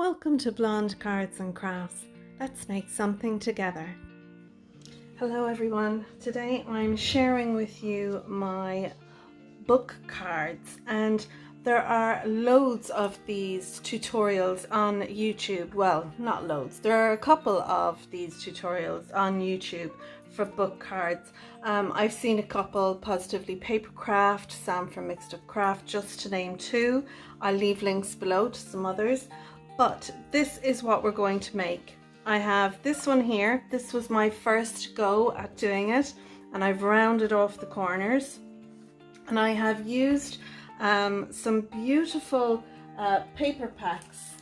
Welcome to Blonde Cards and Crafts. Let's make something together. Hello everyone. Today I'm sharing with you my book cards, and there are loads of these tutorials on YouTube. Well, not loads. There are a couple of these tutorials on YouTube for book cards. I've seen a couple: Positively Paper Craft, Sam from Mixed Up Craft, just to name two. I'll leave links below to some others. But this is what we're going to make. I have this one here. This was my first go at doing it, and I've rounded off the corners. And I have used some beautiful paper packs.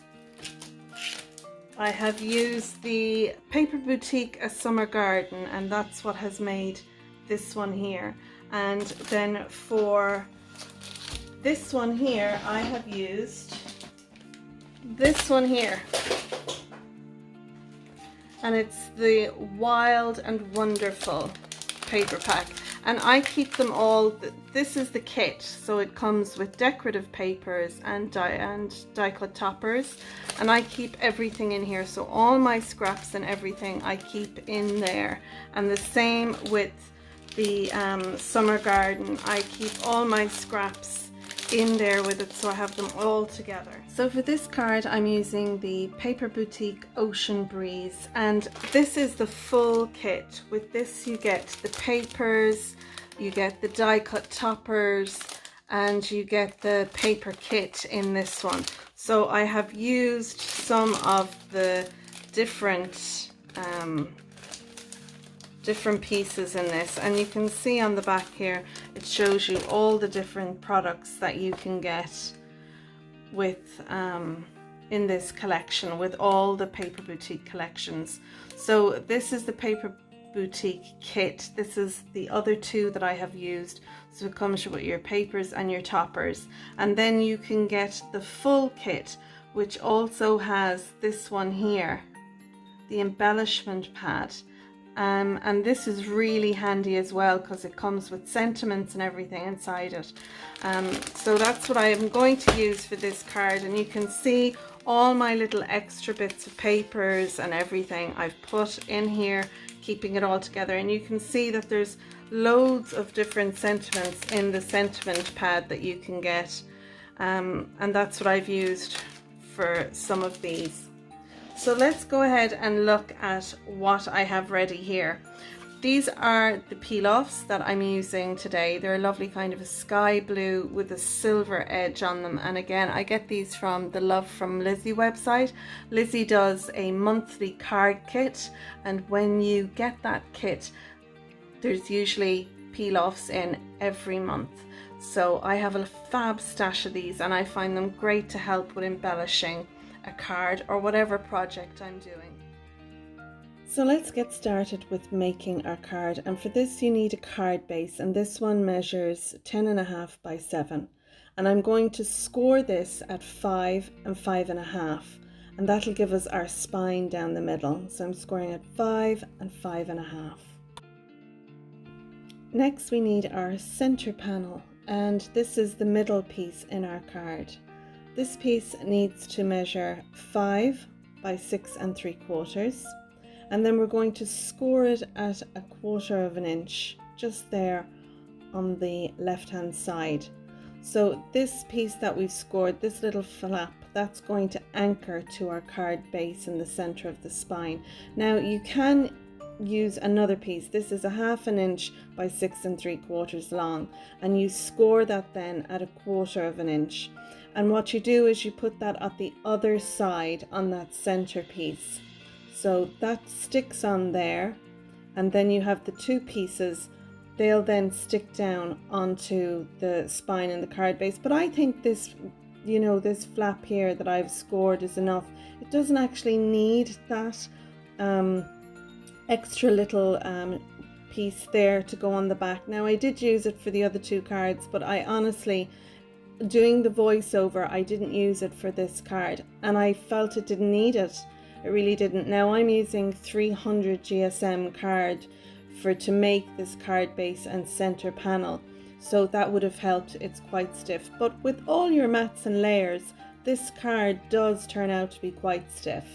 I have used the Paper Boutique A Summer Garden, and that's what has made this one here. And then for this one here, I have used this one here, and it's the Wild and Wonderful paper pack, and I keep them all. This is the kit, so it comes with decorative papers and die cut toppers, and I keep everything in here, so all my scraps and everything I keep in there. And the same with the Summer Garden, I keep all my scraps in there with it, so I have them all together. So for this card I'm using the Paper Boutique Ocean Breeze, and this is the full kit. With this you get the papers, you get the die cut toppers, and you get the paper kit in this one. So I have used some of the different pieces in this, and you can see on the back here it shows you all the different products that you can get with in this collection, with all the Paper Boutique collections. So this is the Paper Boutique kit. This is the other two that I have used. So it comes with your papers and your toppers, and then you can get the full kit, which also has this one here, the embellishment pad. And this is really handy as well, because it comes with sentiments and everything inside it. So that's what I am going to use for this card, and you can see all my little extra bits of papers and everything I've put in here, keeping it all together. And you can see that there's loads of different sentiments in the sentiment pad that you can get, and that's what I've used for some of these. So let's go ahead and look at what I have ready here. These are the peel-offs that I'm using today. They're a lovely kind of a sky blue with a silver edge on them. And again, I get these from the Love from Lizi website. Lizi does a monthly card kit, and when you get that kit, there's usually peel-offs in every month. So I have a fab stash of these, and I find them great to help with embellishing a card or whatever project I'm doing. So let's get started with making our card, and for this you need a card base, and this one measures 10.5 by 7, and I'm going to score this at 5 and 5.5, and that'll give us our spine down the middle. So I'm scoring at 5 and 5.5. Next we need our center panel, and this is the middle piece in our card. This piece needs to measure 5 by 6 3/4, and then we're going to score it at 1/4 of an inch, just there on the left hand side. So this piece that we've scored, this little flap, that's going to anchor to our card base in the center of the spine. Now you can use another piece. This is 1/2 inch by 6 3/4 long, and you score that then at 1/4 of an inch. And what you do is you put that at the other side on that center piece. So that sticks on there, and then you have the two pieces. They'll then stick down onto the spine and the card base. But I think this, you know, this flap here that I've scored is enough. It doesn't actually need that extra little piece there to go on the back. Now I did use it for the other two cards, but I honestly, doing the voiceover, I didn't use it for this card, and I felt it didn't need it. It really didn't. Now I'm using 300 GSM card to make this card base and center panel, so that would have helped. It's quite stiff, but with all your mats and layers, this card does turn out to be quite stiff.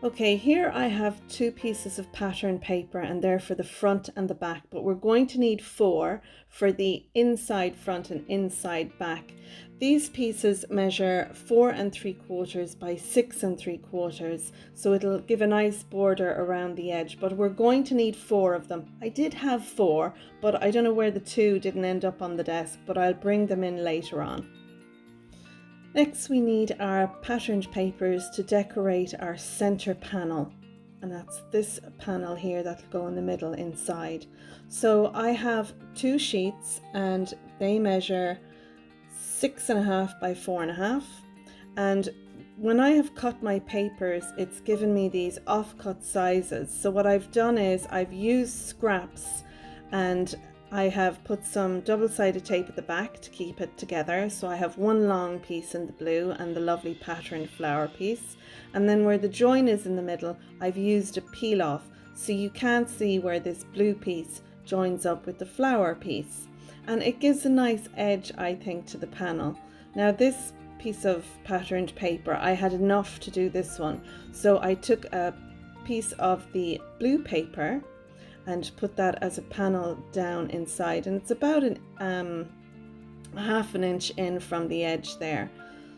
Okay, here I have 2 pieces of pattern paper, and they're for the front and the back, but we're going to need 4 for the inside front and inside back. These pieces measure 4 3/4 by 6 3/4, so it'll give a nice border around the edge, but we're going to need 4 of them. I did have 4, but I don't know where the 2 didn't end up on the desk, but I'll bring them in later on. Next, we need our patterned papers to decorate our center panel, and that's this panel here that'll go in the middle inside. So I have 2 sheets and they measure 6.5 by 4.5, and when I have cut my papers, it's given me these offcut sizes. So what I've done is I've used scraps, and I have put some double-sided tape at the back to keep it together. So I have one long piece in the blue and the lovely patterned flower piece. And then where the join is in the middle, I've used a peel off, so you can't see where this blue piece joins up with the flower piece. And it gives a nice edge, I think, to the panel. Now this piece of patterned paper, I had enough to do this one. So I took a piece of the blue paper and put that as a panel down inside, and it's about a half an inch in from the edge there.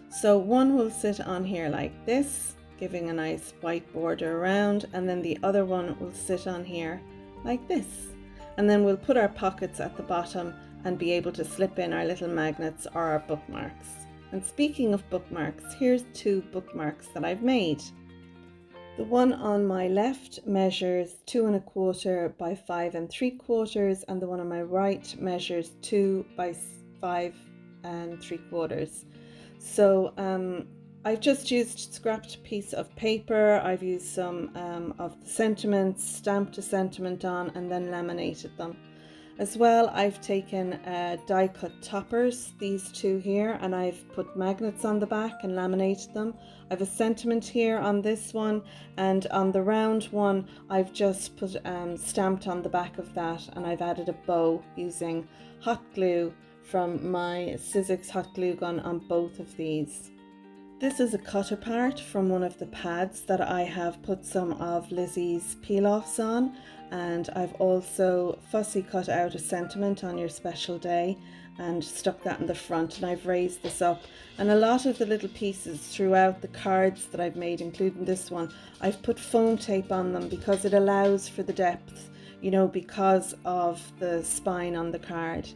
So one will sit on here like this, giving a nice white border around, and then the other one will sit on here like this, and then we'll put our pockets at the bottom and be able to slip in our little magnets or our bookmarks. And speaking of bookmarks, here's 2 bookmarks that I've made. The one on my left measures 2 1/4 by 5 3/4, and the one on my right measures 2 by 5 3/4. So I've just used scrapped piece of paper. I've used some of the sentiments, stamped a sentiment on, and then laminated them. As well, I've taken die cut toppers, these 2 here, and I've put magnets on the back and laminated them. I have a sentiment here on this one, and on the round one I've just put stamped on the back of that, and I've added a bow using hot glue from my Sizzix Hot Glue Gun on both of these. This is a cut apart from one of the pads that I have put some of Lizi's peel offs on, and I've also fussy cut out a sentiment on your special day and stuck that in the front, and I've raised this up. And a lot of the little pieces throughout the cards that I've made, including this one, I've put foam tape on them because it allows for the depth, you know, because of the spine on the card.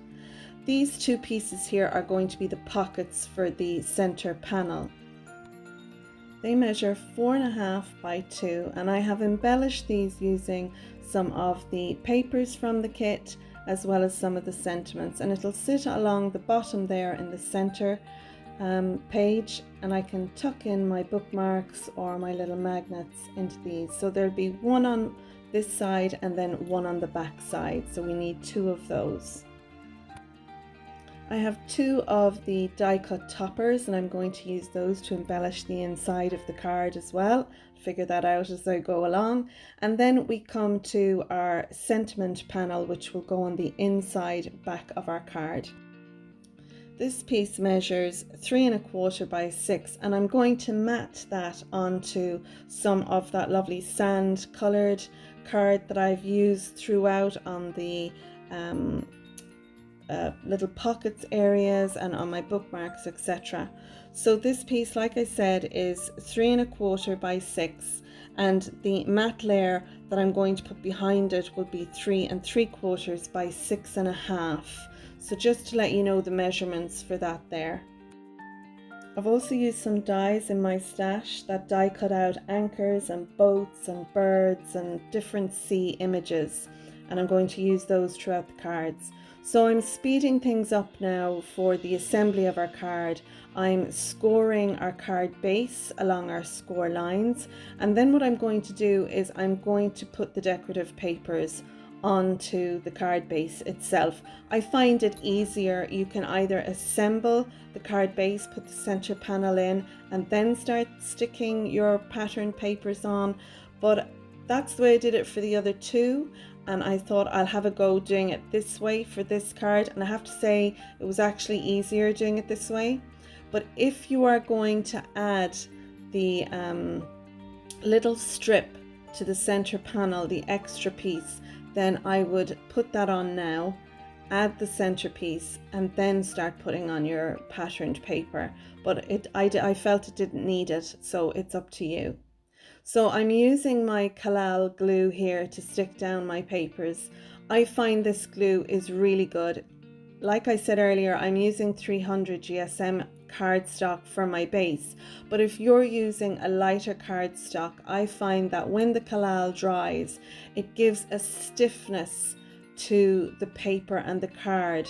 These 2 pieces here are going to be the pockets for the center panel. They measure 4.5 by 2, and I have embellished these using some of the papers from the kit as well as some of the sentiments, and it'll sit along the bottom there in the center page, and I can tuck in my bookmarks or my little magnets into these. So there'll be one on this side and then one on the back side, so we need 2 of those. I have 2 of the die cut toppers, and I'm going to use those to embellish the inside of the card as well. Figure that out as I go along. And then we come to our sentiment panel, which will go on the inside back of our card. This piece measures 3 1/4 by 6, and I'm going to mat that onto some of that lovely sand colored card that I've used throughout on the little pockets areas and on my bookmarks, etc. So this piece, like I said, is 3 1/4 by 6, and the matte layer that I'm going to put behind it will be 3 3/4 by 6.5. So just to let you know the measurements for that there. I've also used some dies in my stash that die cut out anchors and boats and birds and different sea images, and I'm going to use those throughout the cards. So I'm speeding things up now for the assembly of our card. I'm scoring our card base along our score lines, and then what I'm going to do is I'm going to put the decorative papers onto the card base itself. I find it easier. You can either assemble the card base, put the center panel in, and then start sticking your pattern papers on, but that's the way I did it for the other 2. And I thought I'll have a go doing it this way for this card, and I have to say it was actually easier doing it this way. But if you are going to add the little strip to the center panel, the extra piece, then I would put that on now, add the centerpiece, and then start putting on your patterned paper. But I felt it didn't need it, so it's up to you. So I'm using my Collall glue here to stick down my papers. I find this glue is really good. Like I said earlier, I'm using 300 GSM cardstock for my base, but if you're using a lighter cardstock, I find that when the Collall dries, it gives a stiffness to the paper and the card,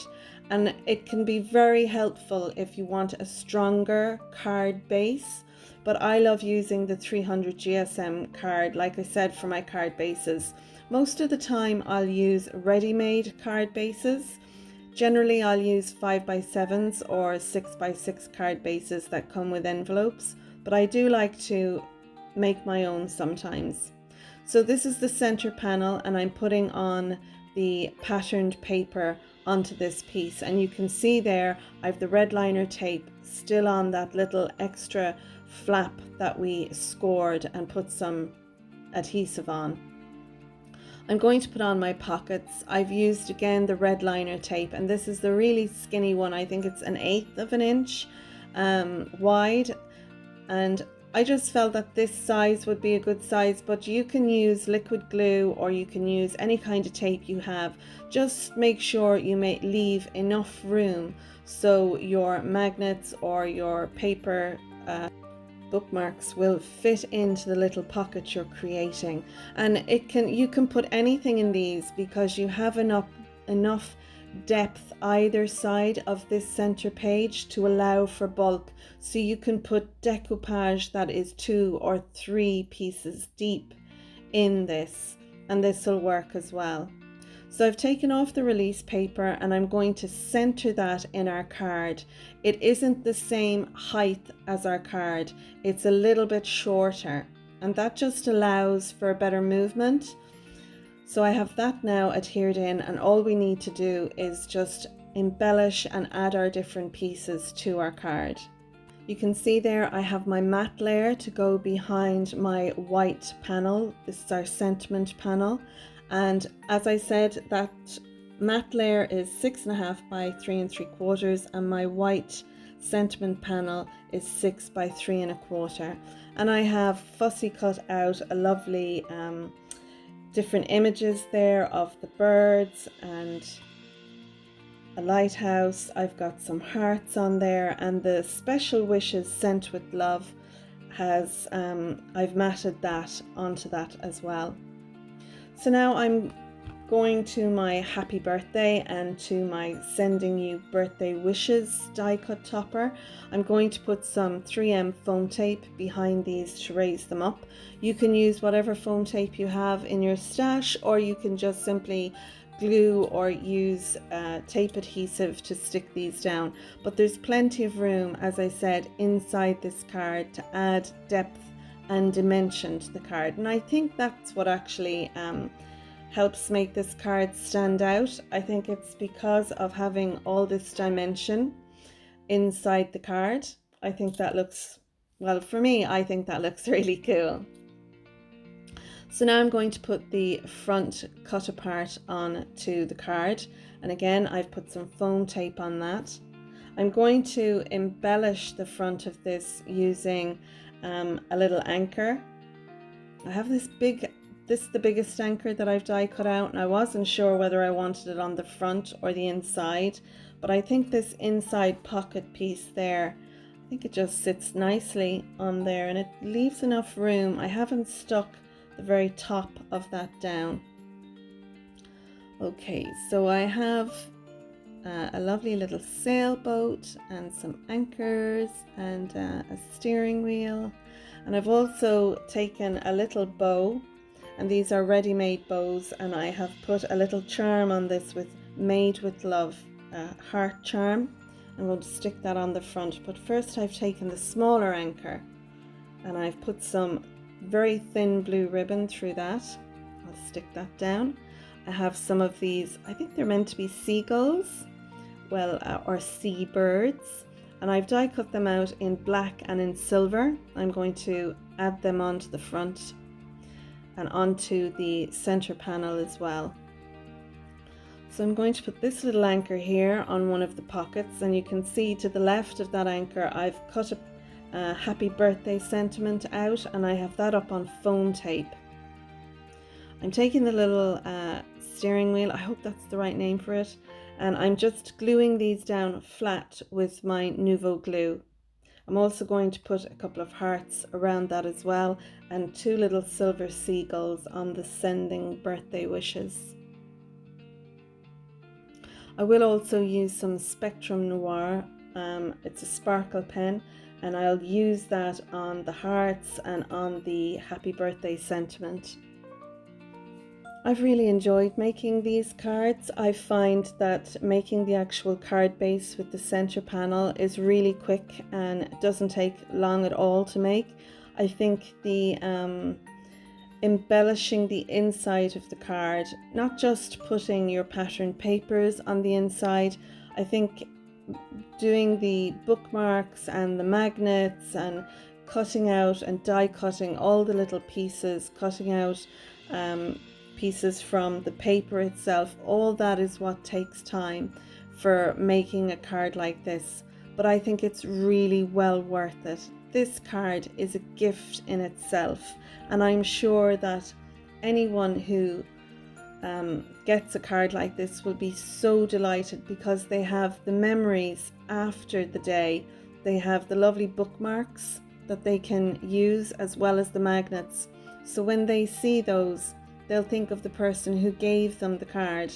and it can be very helpful if you want a stronger card base. But I love using the 300 GSM card, like I said, for my card bases. Most of the time I'll use ready-made card bases. Generally I'll use 5x7s or 6x6 card bases that come with envelopes, but I do like to make my own sometimes. So this is the center panel, and I'm putting on the patterned paper onto this piece, and you can see there I have the red liner tape still on that little extra flap that we scored and put some adhesive on. I'm going to put on my pockets. I've used again the red liner tape, and this is the really skinny one. I think it's 1/8 of an inch wide, and I just felt that this size would be a good size, but you can use liquid glue or you can use any kind of tape you have. Just make sure you may leave enough room so your magnets or your paper bookmarks will fit into the little pocket you're creating. And you can put anything in these because you have enough depth either side of this center page to allow for bulk, so you can put decoupage that is 2 or 3 pieces deep in this, and this will work as well. So I've taken off the release paper and I'm going to center that in our card. It isn't the same height as our card, it's a little bit shorter, and that just allows for a better movement. So I have that now adhered in, and all we need to do is just embellish and add our different pieces to our card. You can see there I have my matte layer to go behind my white panel. This is our sentiment panel. And as I said, that matte layer is 6.5 by 3 3/4, and my white sentiment panel is 6 by 3 1/4. And I have fussy cut out a lovely different images there of the birds and a lighthouse. I've got some hearts on there, and the special wishes sent with love has I've matted that onto that as well. So now I'm going to my happy birthday and to my sending you birthday wishes die cut topper. I'm going to put some 3M foam tape behind these to raise them up. You can use whatever foam tape you have in your stash, or you can just simply glue or use tape adhesive to stick these down. But there's plenty of room, as I said, inside this card to add depth and dimension to the card, and I think that's what actually helps make this card stand out. I think it's because of having all this dimension inside the card. I think that looks, well, for me, I think that looks really cool. So now I'm going to put the front cut apart onto the card, and again I've put some foam tape on that. I'm going to embellish the front of this using a little anchor. I have this is the biggest anchor that I've die cut out, and I wasn't sure whether I wanted it on the front or the inside, but I think this inside pocket piece there, I think it just sits nicely on there and it leaves enough room. I haven't stuck the very top of that down. Okay, so I have a lovely little sailboat and some anchors and a steering wheel, and I've also taken a little bow, and these are ready-made bows, and I have put a little charm on this with Made with Love heart charm. I'm going to stick that on the front, but first I've taken the smaller anchor and I've put some very thin blue ribbon through that. I'll stick that down. I have some of these, I think they're meant to be seagulls, well, or seabirds. and I've die cut them out in black and in silver. I'm going to add them onto the front and onto the center panel as well. So I'm going to put this little anchor here on one of the pockets, and you can see to the left of that anchor I've cut a happy birthday sentiment out, and I have that up on foam tape. I'm taking the little steering wheel, I hope that's the right name for it, and I'm just gluing these down flat with my Nuvo Glue. I'm also going to put a couple of hearts around that as well, and 2 little silver seagulls on the sending birthday wishes. I will also use some Spectrum Noir, it's a sparkle pen, and I'll use that on the hearts and on the happy birthday sentiment. I've really enjoyed making these cards. I find that making the actual card base with the center panel is really quick and doesn't take long at all to make. I think the embellishing the inside of the card, not just putting your pattern papers on the inside, I think doing the bookmarks and the magnets and cutting out and die cutting all the little pieces, cutting out pieces from the paper itself, all that is what takes time for making a card like this. But I think it's really well worth it. This card is a gift in itself, and I'm sure that anyone who gets a card like this will be so delighted, because they have the memories after the day. They have the lovely bookmarks that they can use as well as the magnets. So when they see those, they'll think of the person who gave them the card.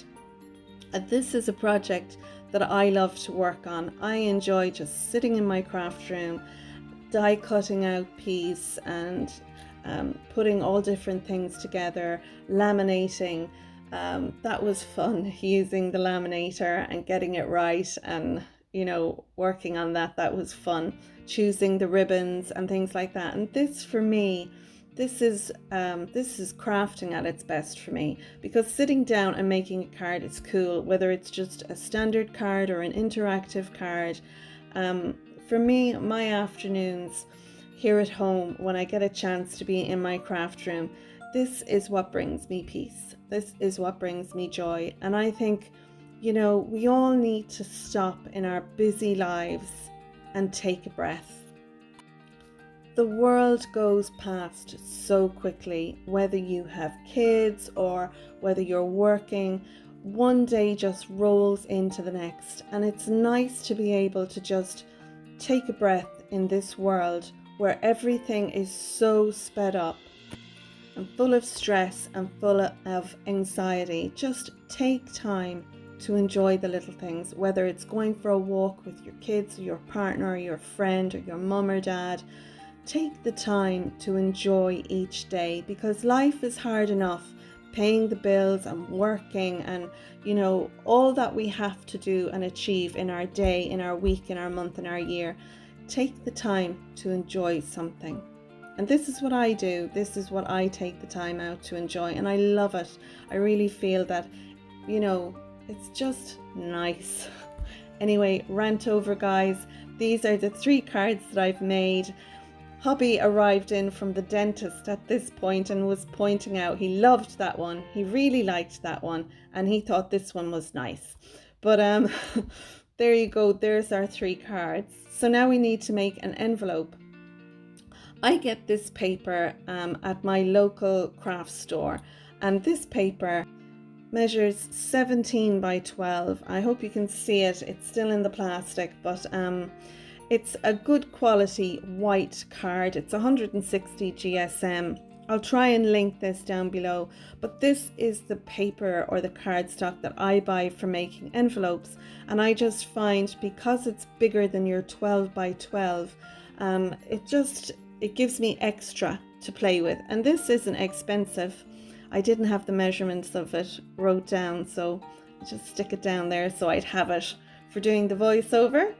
And this is a project that I love to work on. I enjoy just sitting in my craft room, die cutting out piece and putting all different things together, laminating. That was fun, using the laminator and getting it right, and working on that was fun, choosing the ribbons and things like that. And this, for me, this is crafting at its best for me, because sitting down and making a card is cool, whether it's just a standard card or an interactive card. For me, my afternoons here at home, when I get a chance to be in my craft room, this is what brings me peace. This is what brings me joy. And I think, we all need to stop in our busy lives and take a breath. The world goes past so quickly, whether you have kids or whether you're working. One day just rolls into the next, and it's nice to be able to just take a breath in this world where everything is so sped up and full of stress and full of anxiety. Just take time to enjoy the little things, whether it's going for a walk with your kids or your partner or your friend or your mum or dad. Take the time to enjoy each day, because life is hard enough, paying the bills and working and all that we have to do and achieve in our day, in our week, in our month, in our year. Take the time to enjoy something. And this is what I do. This is what I take the time out to enjoy, and I love it. I really feel that it's just nice. Anyway, rant over, guys. These are the 3 cards that I've made. Hubby arrived in from the dentist at this point and was pointing out he loved that one, he really liked that one, and he thought this one was nice. But there you go, there's our 3 cards. So now we need to make an envelope. I get this paper at my local craft store, and this paper measures 17 by 12. I hope you can see it, it's still in the plastic, but it's a good quality white card. It's 160 GSM. I'll try and link this down below, but this is the paper or the cardstock that I buy for making envelopes, and I just find, because it's bigger than your 12 by 12, it gives me extra to play with. And this isn't expensive. I didn't have the measurements of it wrote down, so I just stick it down there so I'd have it for doing the voiceover.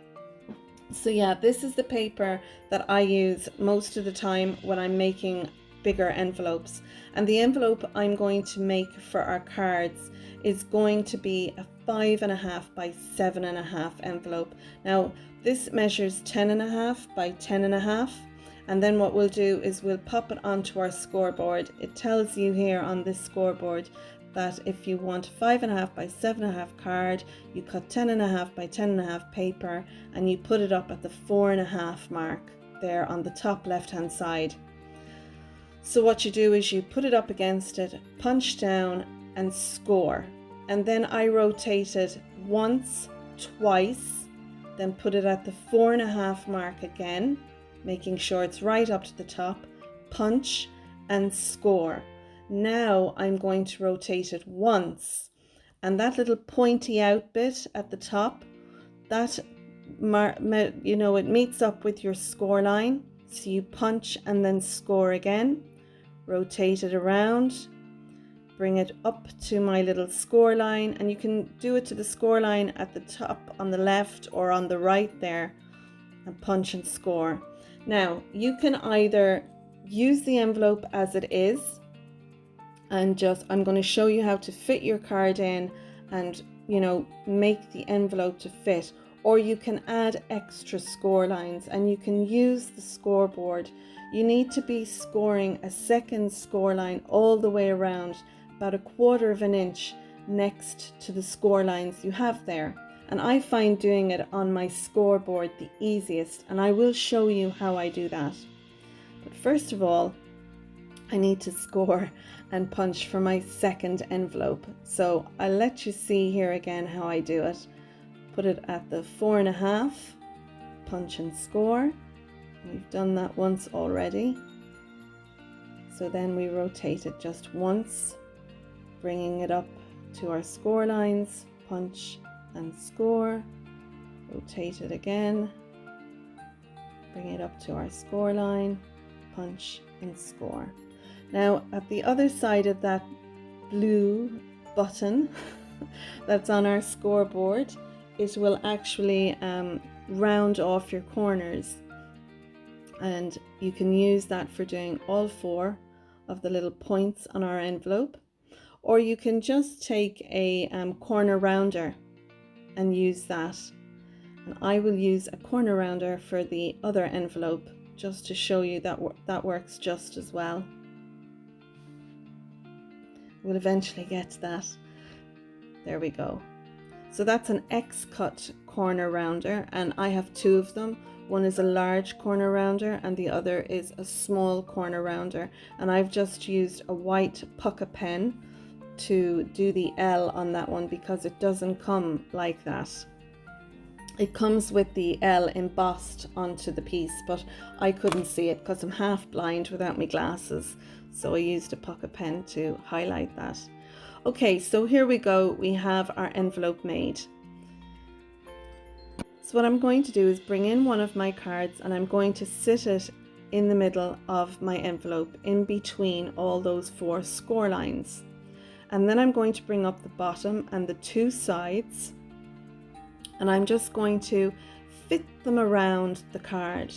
So yeah, this is the paper that I use most of the time when I'm making bigger envelopes. And the envelope I'm going to make for our cards is going to be a 5.5 by 7.5 envelope. Now, This measures 10.5 by 10.5, and then what we'll do is we'll pop it onto our scoreboard. It tells you here on this scoreboard that if you want 5.5 by 7.5 card, you cut 10.5 by 10.5 paper and you put it up at the 4.5 mark there on the top left hand side. So what you do is you put it up against it, punch down and score, and then I rotate it once, twice, then put it at the 4.5 mark again, making sure it's right up to the top, punch and score. Now I'm going to rotate it once, and that little pointy out bit at the top, that it meets up with your score line, so you punch and then score again, rotate it around, bring it up to my little score line, and you can do it to the score line at the top on the left or on the right there, and punch and score. Now you can either use the envelope as it is, and I'm going to show you how to fit your card in and make the envelope to fit, or you can add extra score lines and you can use the scoreboard. You need to be scoring a second score line all the way around, about 1/4 of an inch next to the score lines you have there. And I find doing it on my scoreboard the easiest, and I will show you how I do that. But first of all, I need to score and punch for my second envelope. So I'll let you see here again how I do it. Put it at the 4.5, punch and score. We've done that once already. So then we rotate it just once, bringing it up to our score lines, punch and score, rotate it again, bring it up to our score line, punch and score. Now at the other side of that blue button that's on our scoreboard, it will actually round off your corners, and you can use that for doing all 4 of the little points on our envelope, or you can just take a corner rounder and use that. And I will use a corner rounder for the other envelope just to show you that that works just as well. We'll eventually get to that. There we go. So that's an X-cut corner rounder, and I have 2 of them. One is a large corner rounder and the other is a small corner rounder, and I've just used a white pucker pen to do the L on that one because it doesn't come like that. It comes with the L embossed onto the piece, but I couldn't see it because I'm half blind without my glasses, so I used a pucker pen to highlight that. Okay, so here we go, we have our envelope made. So what I'm going to do is bring in one of my cards and I'm going to sit it in the middle of my envelope, in between all those 4 score lines. And then I'm going to bring up the bottom and the 2 sides, and I'm just going to fit them around the card.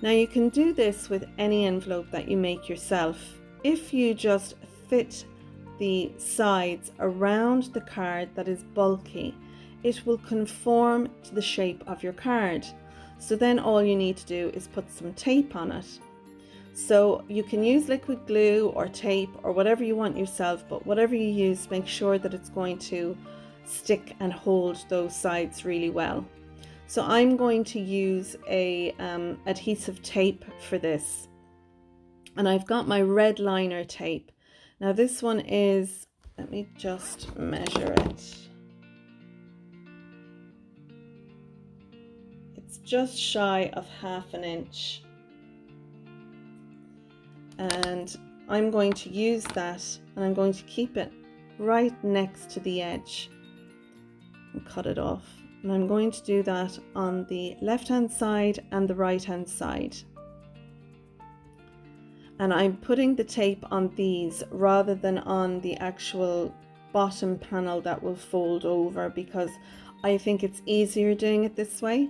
Now you can do this with any envelope that you make yourself. If you just fit the sides around the card that is bulky, it will conform to the shape of your card. So then all you need to do is put some tape on it. So you can use liquid glue or tape or whatever you want yourself, but whatever you use, make sure that it's going to stick and hold those sides really well. So I'm going to use a adhesive tape for this, and I've got my red liner tape. Now this one is, let me just measure it. It's just shy of 1/2 inch. And I'm going to use that, and I'm going to keep it right next to the edge and cut it off. And I'm going to do that on the left hand side and the right hand side. And I'm putting the tape on these rather than on the actual bottom panel that will fold over, because I think it's easier doing it this way.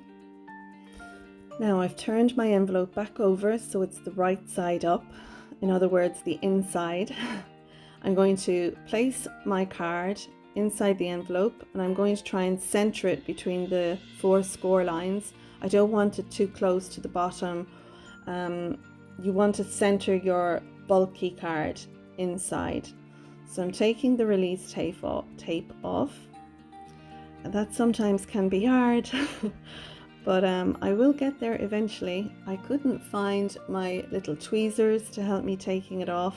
Now I've turned my envelope back over so it's the right side up, in other words the inside. I'm going to place my card inside the envelope, and I'm going to try and center it between the 4 score lines. I don't want it too close to the bottom. You want to center your bulky card inside. So I'm taking the release tape off, and that sometimes can be hard. But I will get there eventually. I couldn't find my little tweezers to help me taking it off,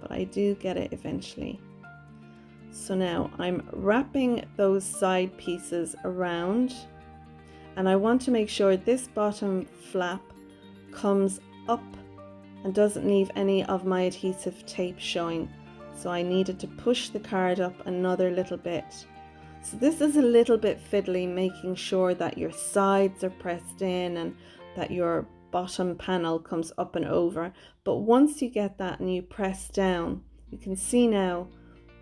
but I do get it eventually. So now I'm wrapping those side pieces around, and I want to make sure this bottom flap comes up and doesn't leave any of my adhesive tape showing. So I needed to push the card up another little bit. So this is a little bit fiddly, making sure that your sides are pressed in and that your bottom panel comes up and over. But once you get that and you press down, you can see now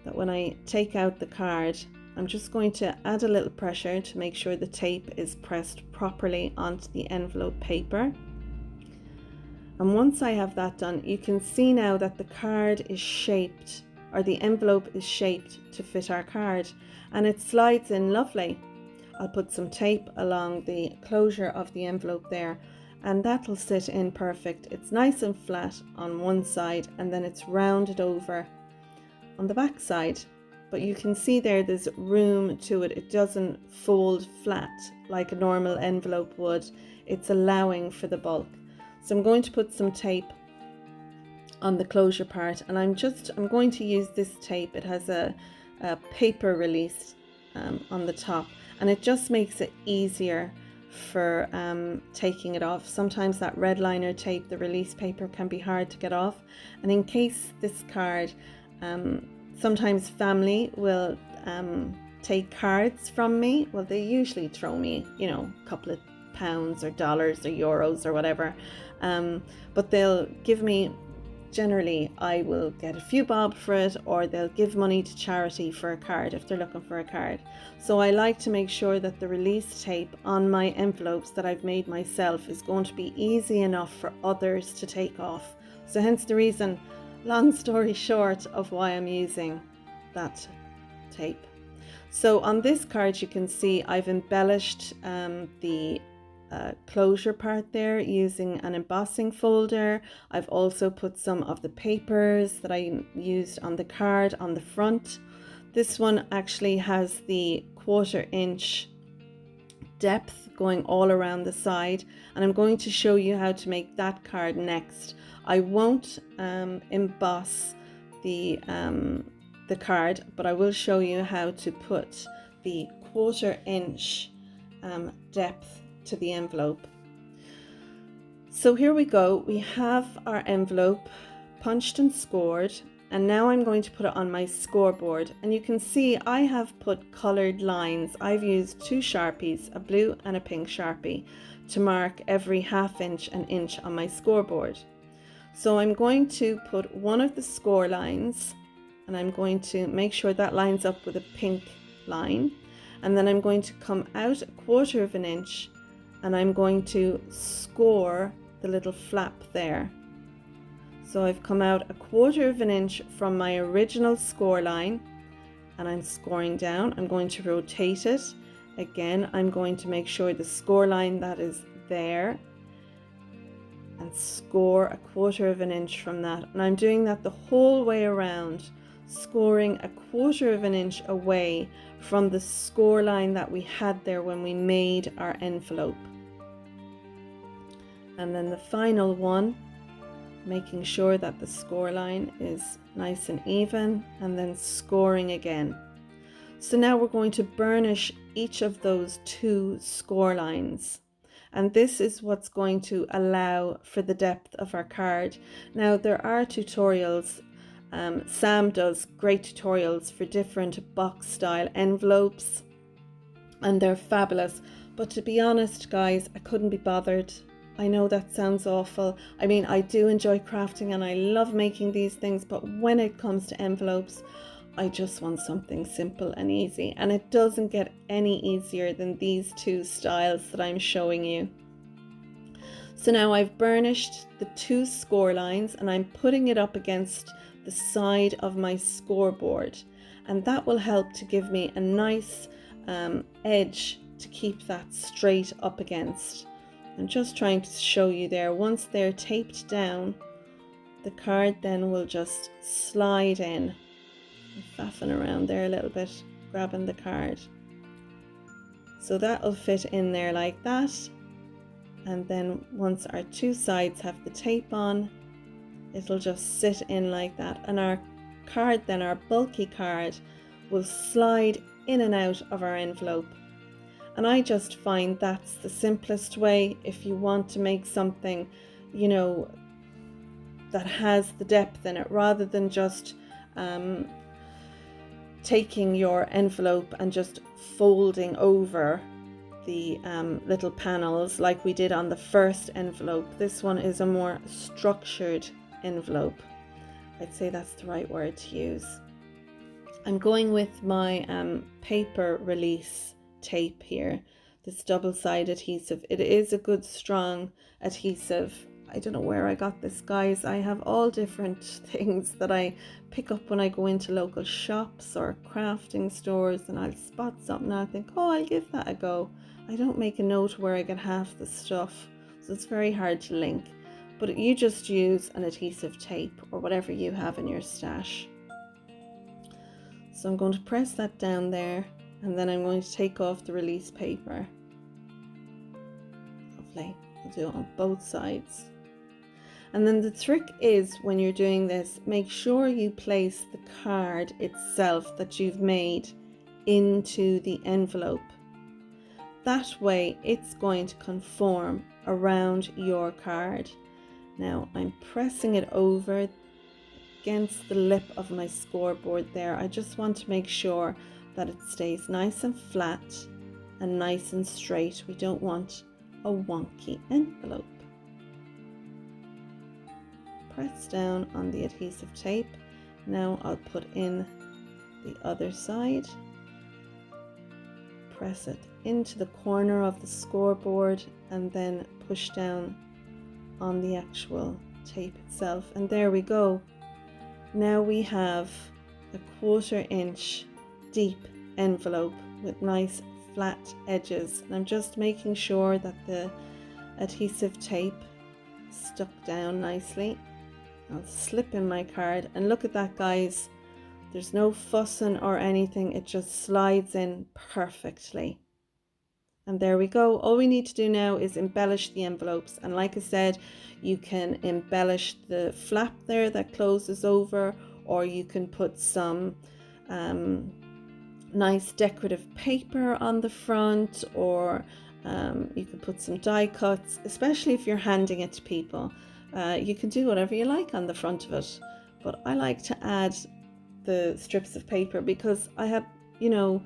that when I take out the card, I'm just going to add a little pressure to make sure the tape is pressed properly onto the envelope paper. And once I have that done, you can see now that the card is shaped, or the envelope is shaped to fit our card, and it slides in lovely. I'll put some tape along the closure of the envelope there, and that'll sit in perfect. It's nice and flat on one side, and then it's rounded over on the back side. But you can see there's room to it. It doesn't fold flat like a normal envelope would. It's allowing for the bulk. So I'm going to put some tape on the closure part, and I'm going to use this tape. It has a paper release on the top, and it just makes it easier for taking it off. Sometimes that red liner tape, the release paper, can be hard to get off. And in case this card, sometimes family will take cards from me. Well, they usually throw me, you know, a couple of pounds or dollars or euros or whatever, but they'll give me, generally I will get a few bob for it, or they'll give money to charity for a card if they're looking for a card. So I like to make sure that the release tape on my envelopes that I've made myself is going to be easy enough for others to take off. So hence the reason, long story short, of why I'm using that tape. So on this card you can see I've embellished the closure part there using an embossing folder. I've also put some of the papers that I used on the card on the front. This one actually has the 1/4 inch depth going all around the side, and I'm going to show you how to make that card next. I won't emboss the card, but I will show you how to put the 1/4 inch depth to the envelope. So here we go. We have our envelope punched and scored, and now I'm going to put it on my scoreboard, and you can see I have put colored lines. I've used 2 Sharpies, a blue and a pink Sharpie, to mark every 1/2 inch and inch on my scoreboard. So I'm going to put one of the score lines, and I'm going to make sure that lines up with a pink line, and then I'm going to come out 1/4 inch, and I'm going to score the little flap there. So I've come out 1/4 inch from my original score line, and I'm scoring down. I'm going to rotate it. Again, I'm going to make sure the score line that is there, and score 1/4 inch from that. And I'm doing that the whole way around, scoring 1/4 inch away from the score line that we had there when we made our envelope. And then the final one, making sure that the score line is nice and even, and then scoring again. So now we're going to burnish each of those 2 score lines, and this is what's going to allow for the depth of our card. Now there are tutorials, Sam does great tutorials for different box style envelopes, and they're fabulous, but to be honest guys, I couldn't be bothered. I know that sounds awful. I mean, I do enjoy crafting and I love making these things, but when it comes to envelopes, I just want something simple and easy, and it doesn't get any easier than these 2 styles that I'm showing you. So now I've burnished the 2 score lines, and I'm putting it up against the side of my scoreboard, and that will help to give me a nice edge to keep that straight up against. I'm just trying to show you there. Once they're taped down, the card then will just slide in. I'm faffing around there a little bit, grabbing the card. So that'll fit in there like that. And then once our two sides have the tape on, it'll just sit in like that. And our card then, our bulky card, will slide in and out of our envelope. And I just find that's the simplest way if you want to make something, you know, that has the depth in it, rather than just taking your envelope and just folding over the little panels like we did on the first envelope. This one is a more structured envelope. I'd say that's the right word to use. I'm going with my paper release tape here, this double-sided adhesive. It is a good strong adhesive. I don't know where I got this, guys. I have all different things that I pick up when I go into local shops or crafting stores, and I'll spot something and I'll think, oh, I'll give that a go. I don't make a note where I get half the stuff, so it's very hard to link. But you just use an adhesive tape or whatever you have in your stash. So I'm going to press that down there, and then I'm going to take off the release paper. Lovely. I'll do it on both sides. And then the trick is, when you're doing this, make sure you place the card itself that you've made into the envelope. That way it's going to conform around your card. Now I'm pressing it over against the lip of my scoreboard there. I just want to make sure that it stays nice and flat and nice and straight. We don't want a wonky envelope. Press down on the adhesive tape. Now I'll put in the other side. Press it into the corner of the scoreboard and then push down on the actual tape itself. And there we go. Now we have a 1/4 inch deep envelope with nice flat edges. And I'm just making sure that the adhesive tape is stuck down nicely. I'll slip in my card, and look at that, guys. There's no fussing or anything. It just slides in perfectly. And there we go. All we need to do now is embellish the envelopes. And like I said, you can embellish the flap there that closes over, or you can put some nice decorative paper on the front, or you can put some die cuts, especially if you're handing it to people. You can do whatever you like on the front of it, but I like to add the strips of paper because I had, you know,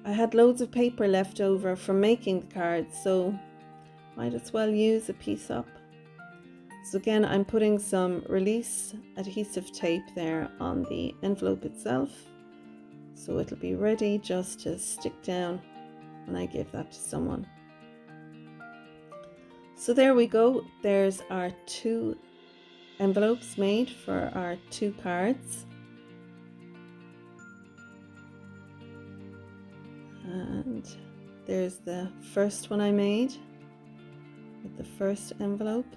I had loads of paper left over from making the cards, so might as well use a piece up. So again, I'm putting some release adhesive tape there on the envelope itself, so it'll be ready just to stick down when I give that to someone. So there we go. There's our 2 envelopes made for our 2 cards. And there's the first one I made with the first envelope.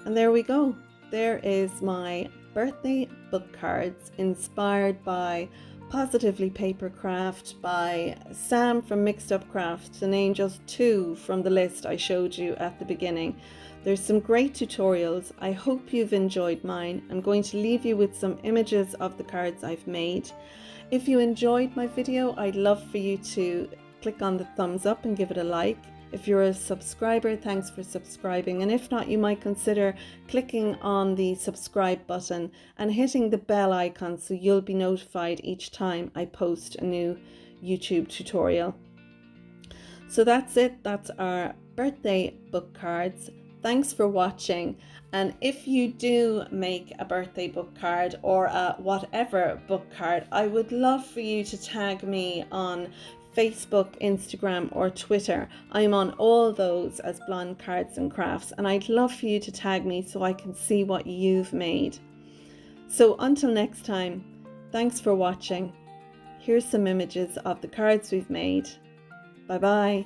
And there we go. There is my birthday book cards inspired by Positively Paper Craft by Sam from Mixed Up Craft, to name just 2 from the list I showed you at the beginning. There's some great tutorials. I hope you've enjoyed mine. I'm going to leave you with some images of the cards I've made. If you enjoyed my video, I'd love for you to click on the thumbs up and give it a like. If you're a subscriber, thanks for subscribing, and if not, you might consider clicking on the subscribe button and hitting the bell icon so you'll be notified each time I post a new YouTube tutorial. So that's it. That's our birthday book cards. Thanks for watching, and if you do make a birthday book card or a whatever book card, I would love for you to tag me on Facebook, Instagram or Twitter. I'm on all those as Blonde Cards and Crafts, and I'd love for you to tag me so I can see what you've made. So until next time, thanks for watching. Here's some images of the cards we've made. Bye bye.